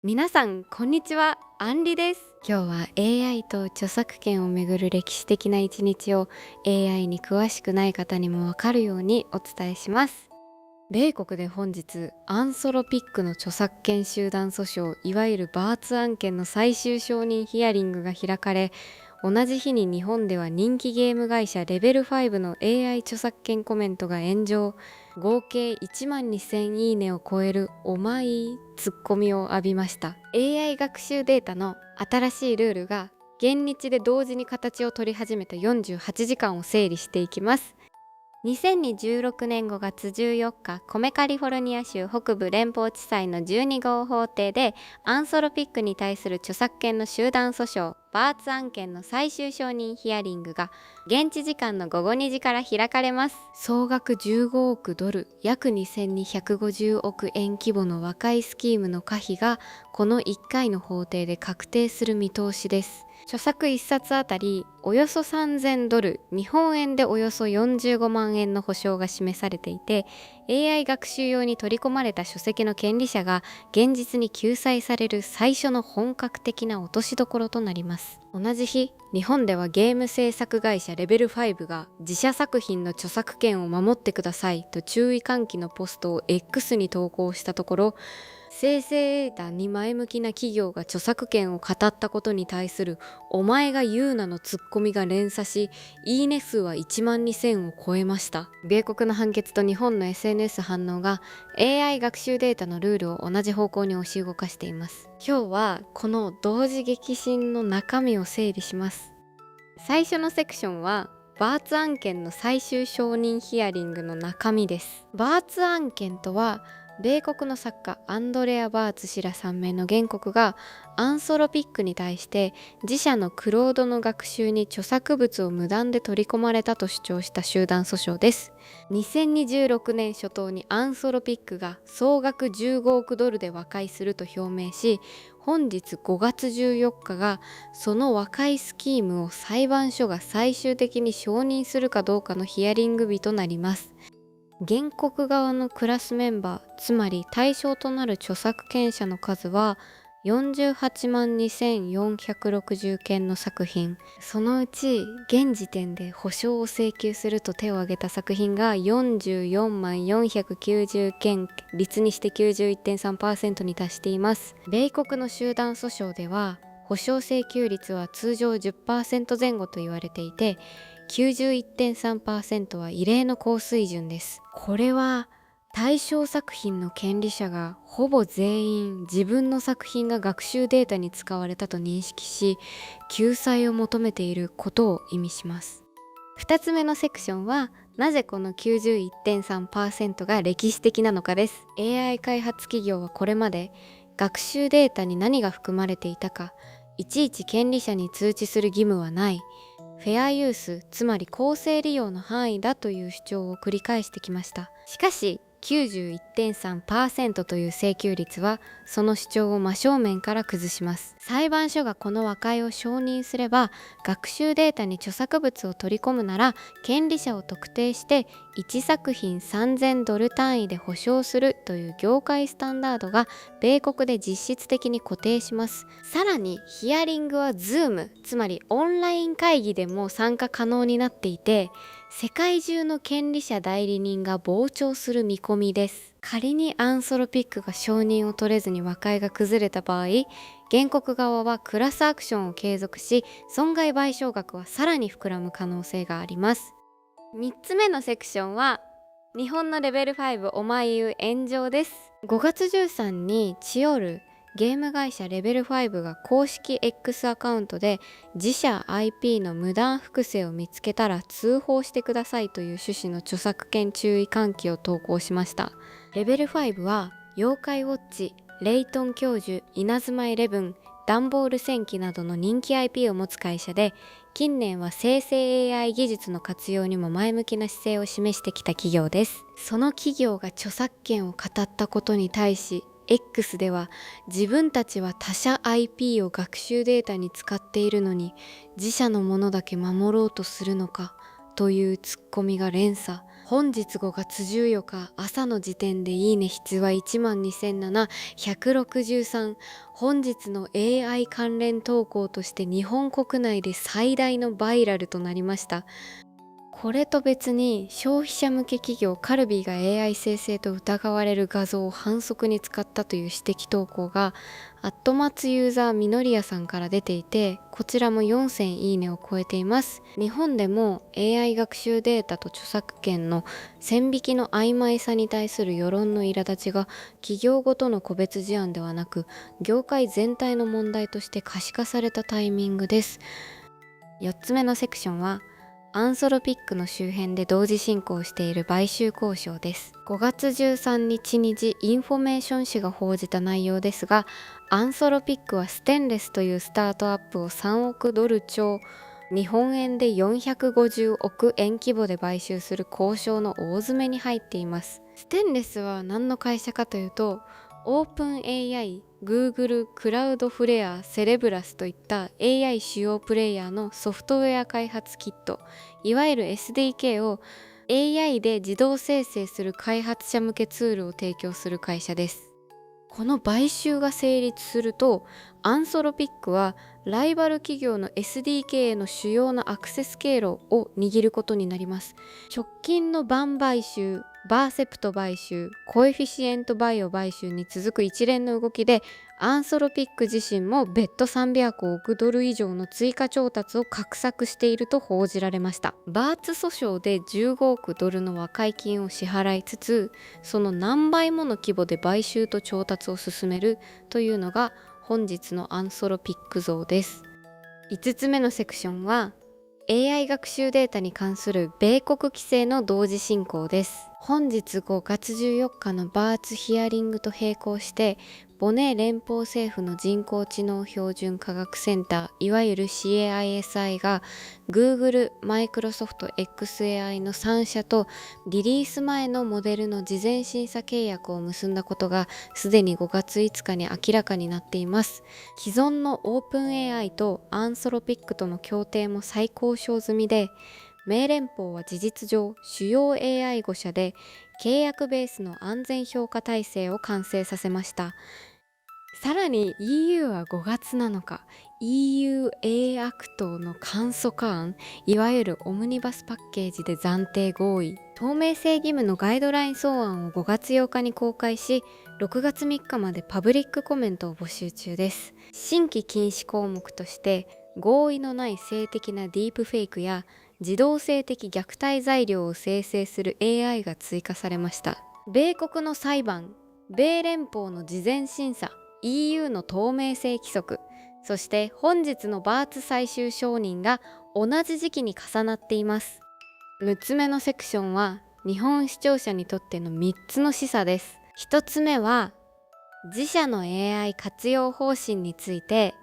皆さんこんにちは、アンリです。今日は AI と著作権をめぐる歴史的な一日を AI に詳しくない方にもわかるようにお伝えします。米国で本日アンソロピックの著作権集団訴訟、いわゆるバーツ案件の最終承認ヒアリングが開かれ、同じ日に日本では人気ゲーム会社レベル5の AI 著作権コメントが炎上、合計1万2000いいねを超えるおまいツッコミを浴びました。 AI 学習データの新しいルールが現日で同時に形を取り始めた48時間を整理していきます。2026年5月14日、米カリフォルニア州北部連邦地裁の12号法廷でアンソロピックに対する著作権の集団訴訟バーツ案件の最終承認ヒアリングが現地時間の午後2時から開かれます。総額15億ドル、約2250億円規模の和解スキームの可否がこの1回の法廷で確定する見通しです。著作1冊あたりおよそ3000ドル、日本円でおよそ45万円の保証が示されていて、 AI 学習用に取り込まれた書籍の権利者が現実に救済される最初の本格的な落としどころとなります。同じ日、日本ではゲーム制作会社レベル5が自社作品の著作権を守ってくださいと注意喚起のポストを X に投稿したところ、生成データに前向きな企業が著作権を語ったことに対するお前が言うなのツッコミが連鎖し、いいね数は1万2000を超えました。米国の判決と日本の SNS 反応が AI 学習データのルールを同じ方向に押し動かしています。今日はこの同時激震の中身を整理します。最初のセクションはバーツ案件の最終承認ヒアリングの中身です。バーツ案件とは、米国の作家アンドレア・バーツ氏ら3名の原告がアンソロピックに対して自社のクロードの学習に著作物を無断で取り込まれたと主張した集団訴訟です。2026年初頭にアンソロピックが総額15億ドルで和解すると表明し、本日5月14日がその和解スキームを裁判所が最終的に承認するかどうかのヒアリング日となります。原告側のクラスメンバー、つまり対象となる著作権者の数は48万2460件の作品、そのうち現時点で補償を請求すると手を挙げた作品が44万490件、率にして 91.3% に達しています。米国の集団訴訟では補償請求率は通常 10% 前後と言われていて、91.3% は異例の高水準です。これは対象作品の権利者がほぼ全員自分の作品が学習データに使われたと認識し、救済を求めていることを意味します。2つ目のセクションは、なぜこの 91.3% が歴史的なのかです。 AI 開発企業はこれまで学習データに何が含まれていたかいちいち権利者に通知する義務はない、フェアユース、つまり公正利用の範囲だという主張を繰り返してきました。しかし91.3% という請求率はその主張を真正面から崩します。裁判所がこの和解を承認すれば、学習データに著作物を取り込むなら権利者を特定して1作品3000ドル単位で保証するという業界スタンダードが米国で実質的に固定します。さらにヒアリングは Zoom、 つまりオンライン会議でも参加可能になっていて、世界中の権利者代理人が傍聴する見込みです。仮にアンソロピックが承認を取れずに和解が崩れた場合、原告側はクラスアクションを継続し、損害賠償額はさらに膨らむ可能性があります。3つ目のセクションは、日本のレベル5お前言う炎上です。5月13日にチオルゲーム会社レベル5が公式 X アカウントで自社 IP の無断複製を見つけたら通報してくださいという趣旨の著作権注意喚起を投稿しました。レベル5は妖怪ウォッチ、レイトン教授、稲妻イレブン、ダンボール戦記などの人気 IP を持つ会社で、近年は生成 AI 技術の活用にも前向きな姿勢を示してきた企業です。その企業が著作権を語ったことに対し、X では自分たちは他社 IP を学習データに使っているのに自社のものだけ守ろうとするのかというツッコミが連鎖。本日5月14日朝の時点でいいね筆は12,700、163。本日の AI 関連投稿として日本国内で最大のバイラルとなりました。これと別に消費者向け企業カルビーが AI 生成と疑われる画像を反則に使ったという指摘投稿がマツユーザーみのりやさんから出ていて、こちらも4000いいねを超えています。日本でも AI 学習データと著作権の線引きの曖昧さに対する世論の苛立ちが企業ごとの個別事案ではなく業界全体の問題として可視化されたタイミングです。4つ目のセクションはアンソロピックの周辺で同時進行している買収交渉です。5月13日にインフォメーション誌が報じた内容ですが、アンソロピックはステンレスというスタートアップを3億ドル超、日本円で450億円規模で買収する交渉の大詰めに入っています。ステンレスは何の会社かというと、オープン AI、Google、クラウドフレア、セレブラスといった AI 主要プレイヤーのソフトウェア開発キット、いわゆる SDK を AI で自動生成する開発者向けツールを提供する会社です。この買収が成立すると、アンソロピックはライバル企業の SDK への主要なアクセス経路を握ることになります。直近のバン買収、バーセプト買収、コエフィシエントバイオ買収に続く一連の動きで、アンソロピック自身も別途300億ドル以上の追加調達を画策していると報じられました。バーツ訴訟で15億ドルの和解金を支払いつつ、その何倍もの規模で買収と調達を進めるというのが本日のアンソロピック像です。5つ目のセクションは AI 学習データに関する米国規制の同時進行です。本日5月14日のバーツヒアリングと並行してボネ連邦政府の人工知能標準科学センター、いわゆる CAISI が Google、Microsoft、XAI の3社とリリース前のモデルの事前審査契約を結んだことがすでに5月5日に明らかになっています。既存の OpenAI とアンソロピックとの協定も再交渉済みで、米連邦は事実上主要 AI 5社で契約ベースの安全評価体制を完成させました。さらに EU は5月7日 EUA アクトの簡素化案、いわゆるオムニバスパッケージで暫定合意、透明性義務のガイドライン草案を5月8日に公開し、6月3日までパブリックコメントを募集中です。新規禁止項目として合意のない性的なディープフェイクや自動性的虐待材料を生成する AI が追加されました。米国の裁判、米連邦の事前審査、EU の透明性規則、そして本日のバーツ最終承認が同じ時期に重なっています。6つ目のセクションは日本視聴者にとっての3つの示唆です。1つ目は自社の AI 活用方針について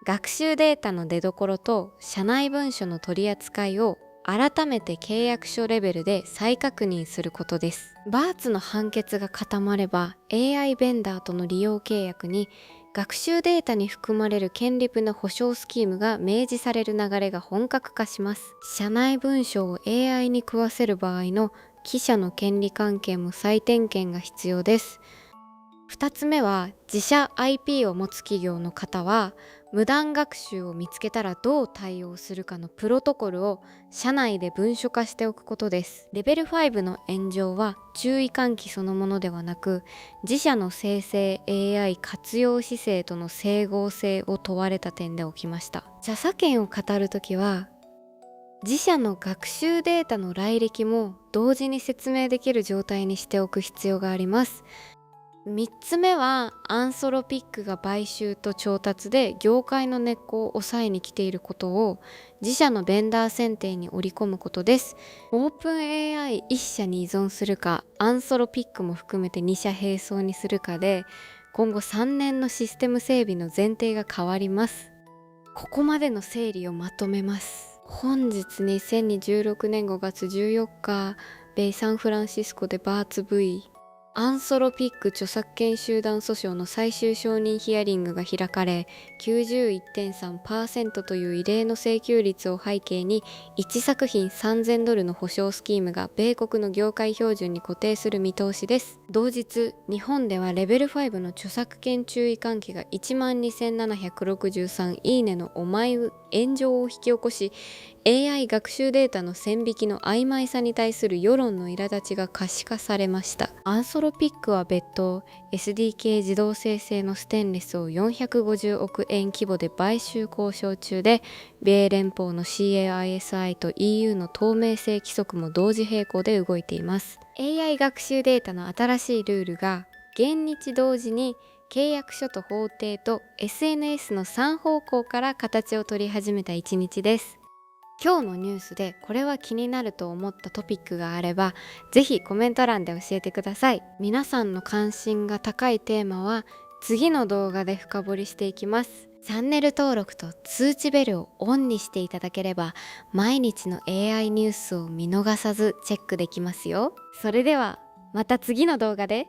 学習データの出所と社内文書の取り扱いを改めて契約書レベルで再確認することです。バーツの判決が固まれば AI ベンダーとの利用契約に学習データに含まれる権利分の保証スキームが明示される流れが本格化します。社内文書を AI に食わせる場合の記者の権利関係も再点検が必要です。2つ目は自社 IP を持つ企業の方は無断学習を見つけたらどう対応するかのプロトコルを社内で文書化しておくことです。レベル5の炎上は注意喚起そのものではなく、自社の生成 AI 活用姿勢との整合性を問われた点で起きました。著作権を語るときは自社の学習データの来歴も同時に説明できる状態にしておく必要があります。3つ目はアンソロピックが買収と調達で業界の根っこを抑えに来ていることを自社のベンダー選定に織り込むことです。オープン AI1 社に依存するか、アンソロピックも含めて2社並走にするかで今後3年のシステム整備の前提が変わります。ここまでの整理をまとめます。本日2026年5月14日米サンフランシスコでバーツ V アンソロピック著作権集団訴訟の最終承認ヒアリングが開かれ、 91.3% という異例の請求率を背景に1作品$3000の保証スキームが米国の業界標準に固定する見通しです。同日、日本ではレベル5の著作権注意喚起が12,763いいねの炎上を引き起こし、 AI 学習データの線引きの曖昧さに対する世論の苛立ちが可視化されました。アンソロピックは別途 SDK 自動生成のステンレスを450億円規模で買収交渉中で、米連邦の CAISI と EU の透明性規則も同時並行で動いています。 AI 学習データの新しいルールが現日同時に契約書と法廷と SNS の3方向から形を取り始めた一日です。今日のニュースでこれは気になると思ったトピックがあれば、ぜひコメント欄で教えてください。皆さんの関心が高いテーマは次の動画で深掘りしていきます。チャンネル登録と通知ベルをオンにしていただければ、毎日の AI ニュースを見逃さずチェックできますよ。それではまた次の動画で。